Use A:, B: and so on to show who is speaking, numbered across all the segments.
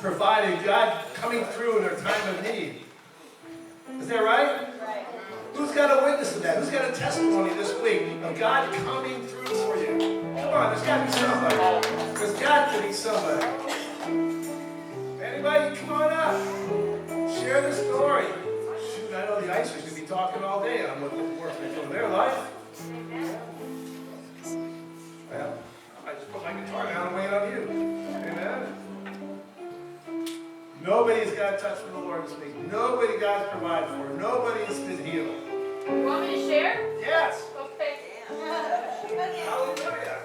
A: providing, God coming through in their time of need. Is that right?
B: Right.
A: Who's got a witness to that? Who's got a testimony this week of God coming through for you? Come on, there's got to be somebody. There's got to be somebody. Anybody? Come on up. Share the story. Shoot, I know the Icers could be talking all day on what work they do in their life. Well, I just put my guitar down and wait on you. Amen. Nobody's got a touch from the Lord this week. Nobody God's provided for. Nobody has been healed.
B: You want me to share?
A: Yes.
B: Okay.
A: Hallelujah.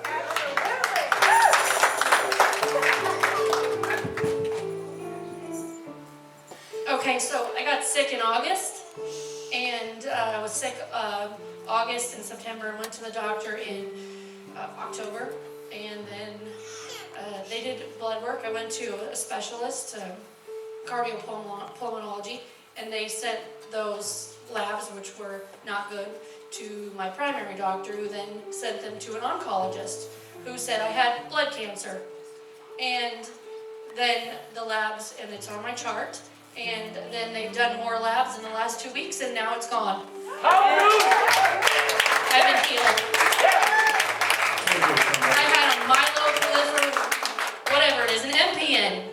C: Okay, so I got sick in August, and I was sick August and September, and went to the doctor in October, and then they did blood work. I went to a specialist, cardiopulmonology, and they sent those labs, which were not good, to my primary doctor, who then sent them to an oncologist, who said I had blood cancer. And then the labs, and it's on my chart, and then they've done more labs in the last 2 weeks, and now it's gone. I've been healed. I had a myeloproliferative, whatever it is, an MPN.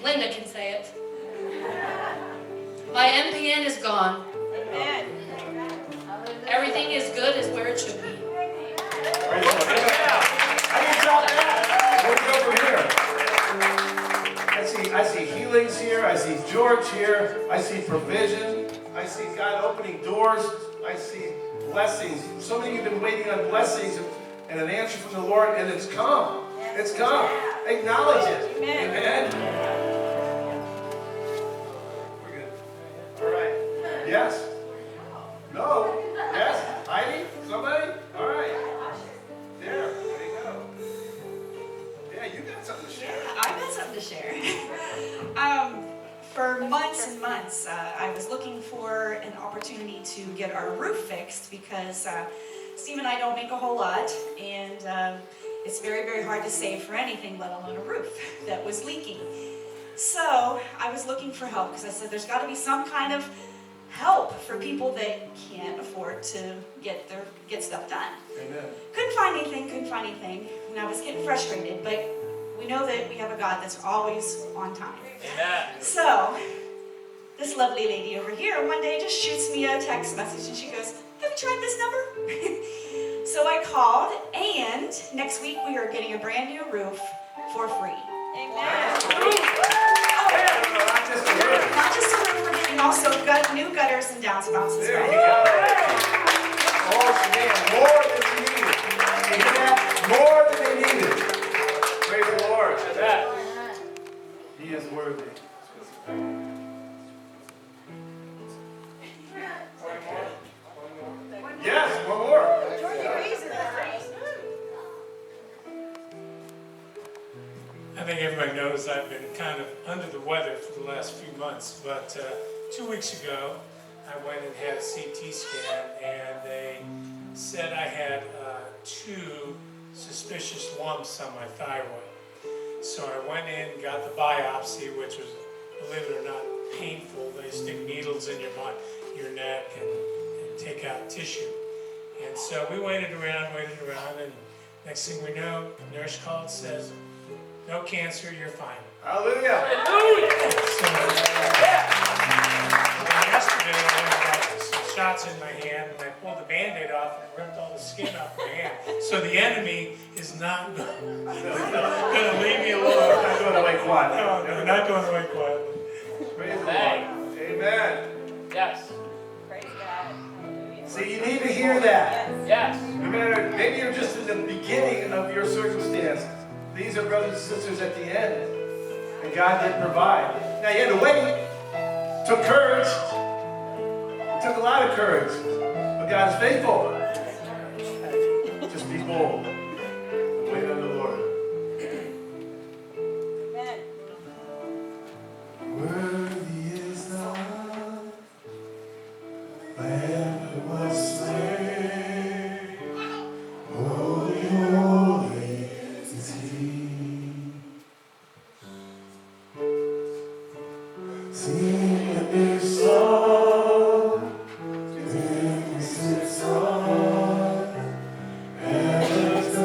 C: Linda can say it. My MPN is gone.
B: Amen.
C: Everything is good as where it should be.
A: Praise the Lord. I can tell that. Where do we go from here? I see healings here. I see George here. I see provision. I see God opening doors. I see blessings. So many of you have been waiting on blessings and an answer from the Lord, and it's come. It's come. Acknowledge it. Amen. We're good. All right. Yes? No? Yes? Heidi? Somebody? All right. There. There you go. Yeah, you got something to share.
D: I've got something to share. For months and months, I was looking for an opportunity to get our roof fixed because Steve and I don't make a whole lot, and it's very, very hard to save for anything, let alone a roof that was leaking. So I was looking for help because I said there's got to be some kind of help for people that can't afford to get stuff done.
A: Amen.
D: Couldn't find anything, and I was getting frustrated, but we know that we have a God that's always on time.
E: Amen.
D: So, this lovely lady over here one day just shoots me a text message, and she goes, have you tried this number? So I called, and next week we are getting a brand new roof for free.
B: Amen.
D: Not just a roof, we're getting also new gutters and downspouts as
A: There you
D: well.
A: go. Oh, man, more than you needed. You hear that? More than they needed. Praise the Lord. That. He is worthy. Yes, one more.
E: I think everybody knows I've been kind of under the weather for the last few months, but 2 weeks ago I went and had a CT scan, and they said I had 2 suspicious lumps on my thyroid. So I went in, got the biopsy, which was, believe it or not, painful. They stick needles in your neck and take out tissue. And so we waited around, and next thing we know, nurse called, says, no cancer, you're fine.
A: Hallelujah.
E: So, yesterday I went and got some shots in my hand, and I pulled the Band-Aid off and it ripped all the skin off my hand. So the enemy is not going to leave me alone.
A: Not going away quiet.
E: No, not going away quietly.
A: Praise the Lord. Amen.
B: Yes. Praise God. Hallelujah.
A: See, you need to hear that.
B: Yes.
A: No matter, maybe you're just in the beginning of your circumstance. These are brothers and sisters at the end. And God did provide. Now you had to wait. It took courage. It took a lot of courage. But God is faithful. Just be bold. Wait on the Lord.
B: Amen.
A: Worthy is the Lamb who was slain. Holy, holy is He. Sing a new song, sing a song, heaven's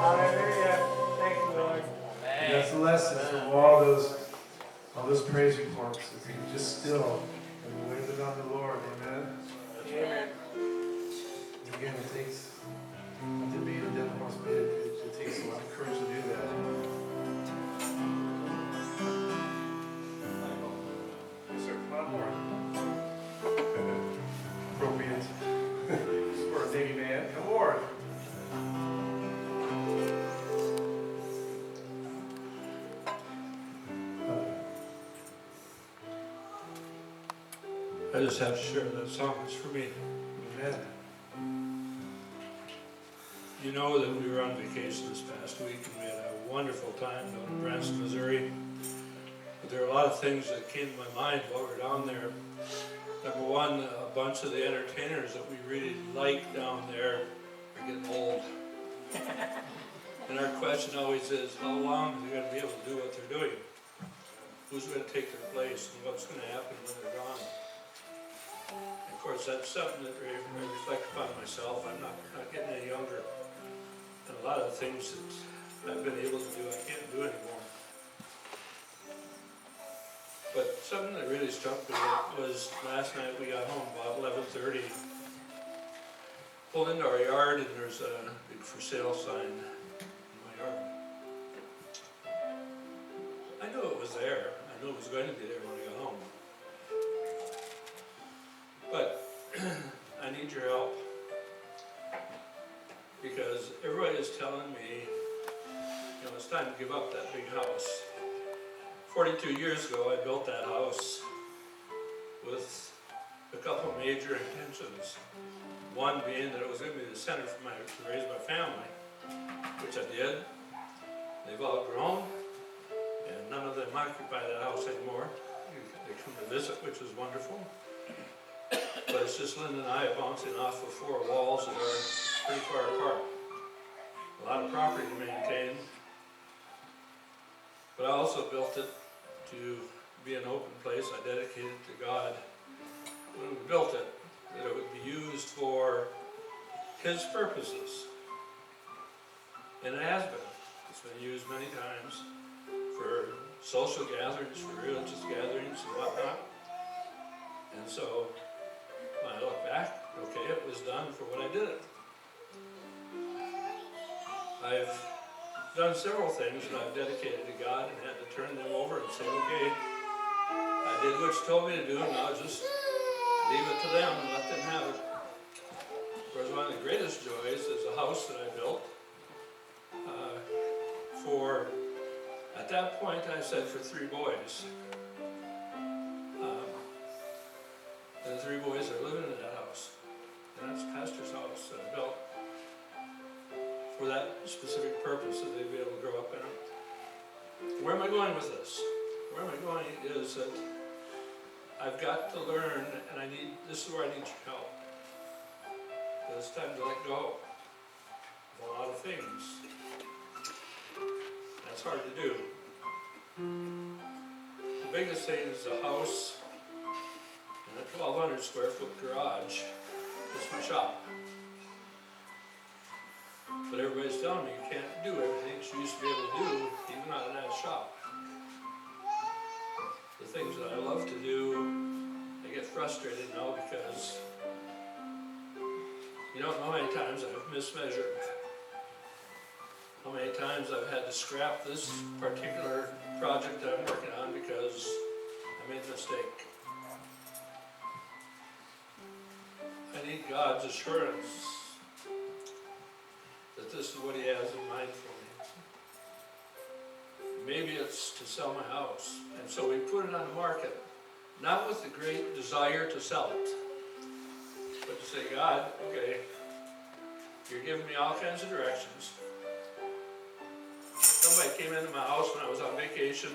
E: Hallelujah. Thank you, Lord.
A: That's the lesson from all those praise reports. If you just still and waited on the Lord, amen.
E: Amen.
A: Again, it takes to be a dead horse, but it takes a lot of courage to do that. Yes, sir. Come on board. Appropriate for a Navy man. Come aboard.
F: I just have to share that song. It's for me.
A: Amen.
F: You know that we were on vacation this past week and we had a wonderful time down in Branson, Missouri. But there are a lot of things that came to my mind while we were down there. Number one, a bunch of the entertainers that we really like down there are getting old. And our question always is, how long are they going to be able to do what they're doing? Who's going to take their place and what's going to happen when they're gone? Of course, that's something that I reflect upon myself. I'm not getting any younger. And a lot of the things that I've been able to do, I can't do anymore. But something that really struck me was last night we got home about 11:30. Pulled into our yard and there's a big for sale sign in my yard. I knew it was there. I knew it was going to be there when I got home. But I need your help, because everybody is telling me, you know, it's time to give up that big house. 42 years ago, I built that house with a couple major intentions. One being that it was going to be the center for to raise my family, which I did. They've all grown, and none of them occupy that house anymore. They come to visit, which is wonderful. But it's just Linda and I bouncing off of four walls that are pretty far apart. A lot of property to maintain. But I also built it to be an open place. I dedicated it to God. When we built it, that it would be used for His purposes. And it has been. It's been used many times for social gatherings, for religious gatherings and whatnot. And so, when I look back, okay, it was done for what I did it. I've done several things that I've dedicated to God and had to turn them over and say, okay, I did what you told me to do, and now just leave it to them and let them have it. Of course, one of the greatest joys is a house that I built at that point I said for 3 boys. And the 3 boys are living in that house. And that's Pastor's house that I built for that specific purpose, that they'd be able to grow up in it. Where am I going with this? Where am I going is that I've got to learn, and this is where I need your help. it's time to let go of a lot of things. That's hard to do. The biggest thing is the house and a 1,200 square foot garage. It's my shop. But everybody's telling me you can't do everything that you used to be able to do, even out of that shop. The things that I love to do, I get frustrated now because you don't know how many times I've mismeasured. How many times I've had to scrap this particular project that I'm working on because I made a mistake. I need God's assurance that this is what He has in mind for me. Maybe it's to sell my house, and so we put it on the market, not with the great desire to sell it, but to say, God, okay, you're giving me all kinds of directions. Somebody came into my house when I was on vacation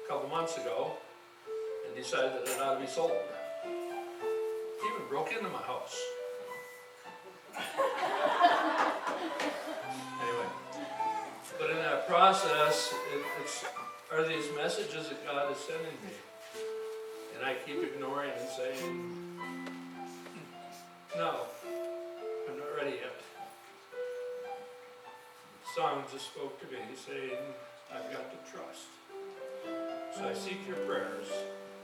F: a couple months ago and decided that it ought to be sold. He even broke into my house. Anyway, but in that process, are these messages that God is sending me? And I keep ignoring and saying, no, I'm not ready yet. The song just spoke to me saying, I've got to trust. So I seek your prayers.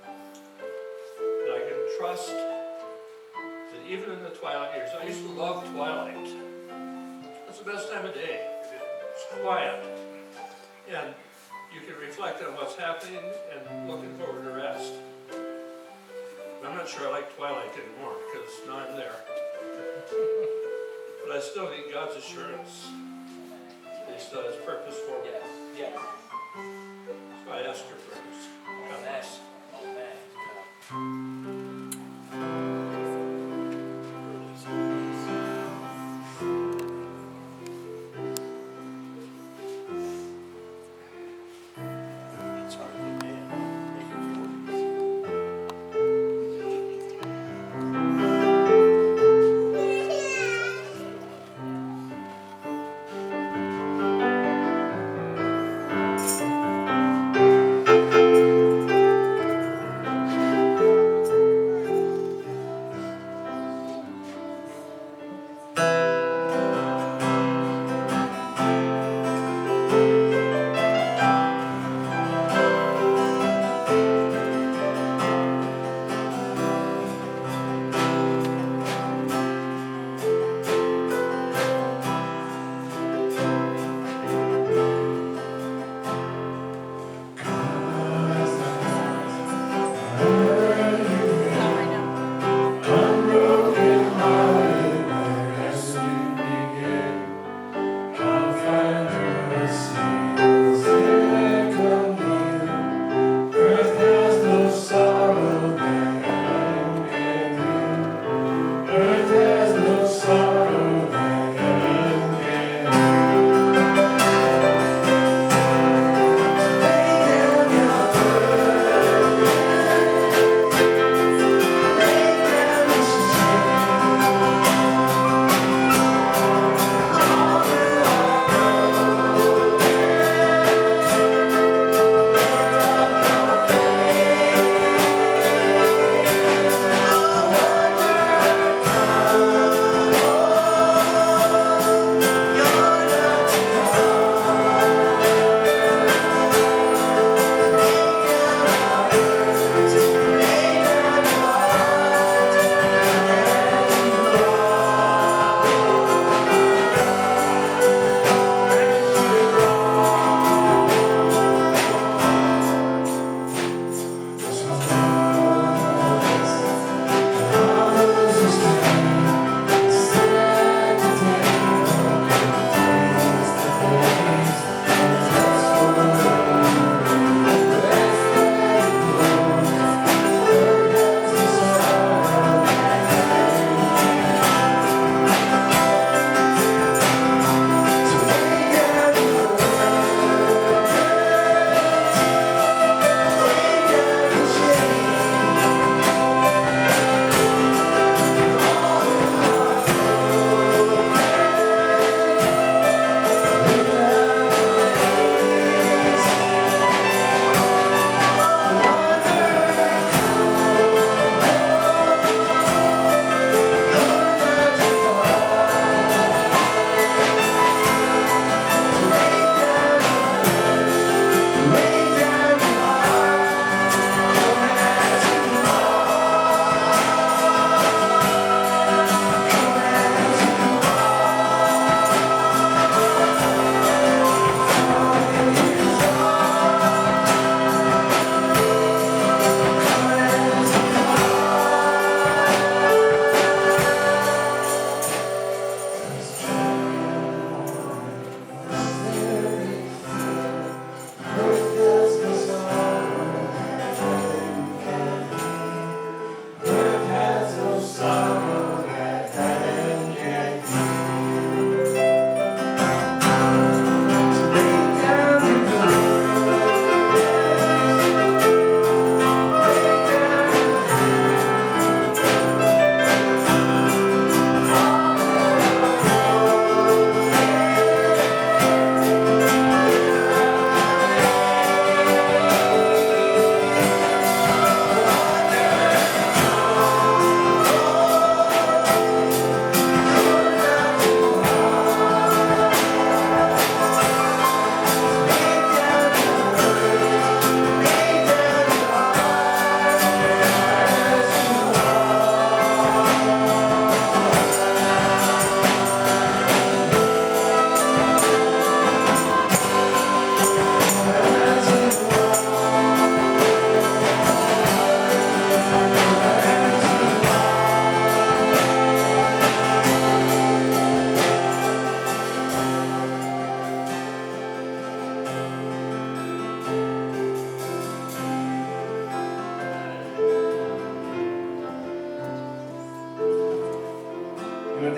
F: That I can trust that even in the twilight years, I used to love twilight. It's the best time of day. It's quiet. And you can reflect on what's happening and looking forward to rest. I'm not sure I like twilight anymore because now I'm there. But I still need God's assurance that He still has purpose for me.
G: Yes.
F: So I ask your prayers. God bless.
G: It's hard to man.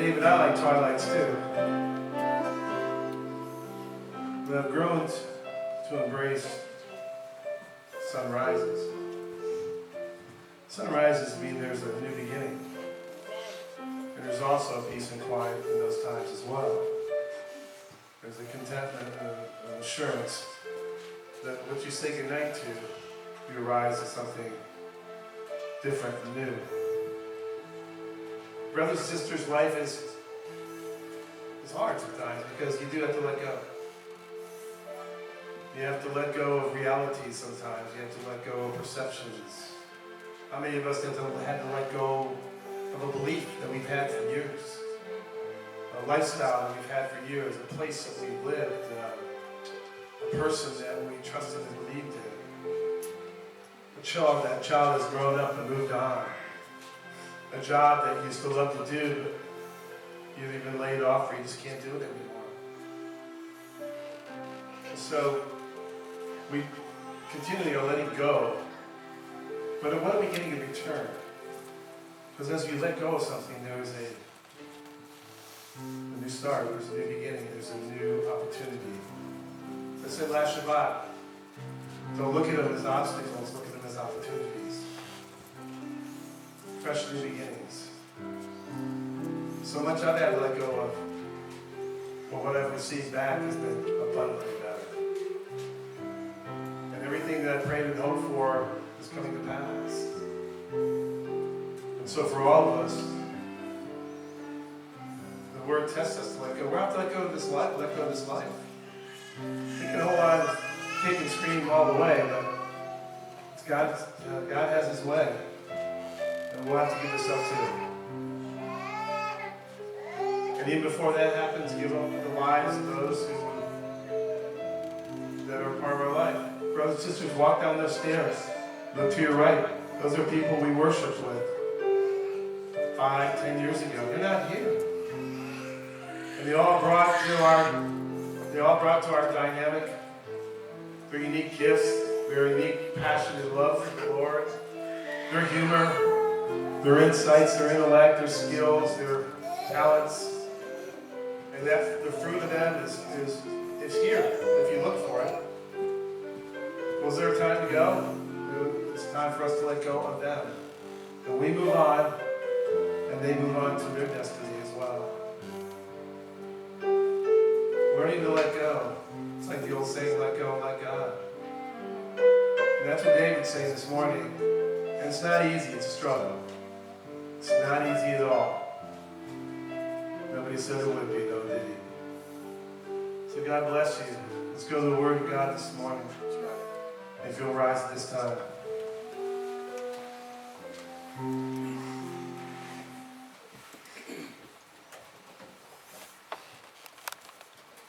A: David, I like twilights too. But I've grown to embrace sunrises. Sunrises mean there's a new beginning. And there's also peace and quiet in those times as well. There's a contentment and an assurance that what you say goodnight to, you arise to something different and new. Brothers and sisters, life is hard sometimes because you do have to let go. You have to let go of reality sometimes. You have to let go of perceptions. How many of us had to let go of a belief that we've had for years? A lifestyle that we've had for years, a place that we've lived, a person that we trusted and believed in. That child has grown up and moved on. A job that you still love to do, but you've been laid off or you just can't do it anymore. And so we continually are letting go. But what are we getting in return? Because as we let go of something, there is a new start, there's a new beginning, there's a new opportunity. I said last Shabbat, don't look at them as obstacles, look at them as opportunities. Fresh new beginnings. So much I've had to let go of, but what I've received back has been abundantly better. And everything that I prayed and hoped for is coming to pass. And so for all of us, the word tests us to let go. We're not to let go of this life, let go of this life. We can hold on, kick and scream all the way, but it's God has His way. And we'll have to give this up too. And even before that happens, give up the lives of those that are part of our life. Brothers and sisters, walk down those stairs. Look to your right. Those are people we worshiped with 5, 10 years ago. They're not here. And they all brought to our dynamic their unique gifts, their unique passion and love for the Lord, their humor, their insights, their intellect, their skills, their talents. And that the fruit of them is here, if you look for it. Was there a time to go? It's time for us to let go of them. And we move on, and they move on to their destiny as well. Learning to let go. It's like the old saying, let go and let God. And that's what David's saying this morning. And it's not easy, it's a struggle. It's not easy at all. Nobody said it would be, though, did he? So God bless you. Let's go to the Word of God this morning. If you'll rise at this time.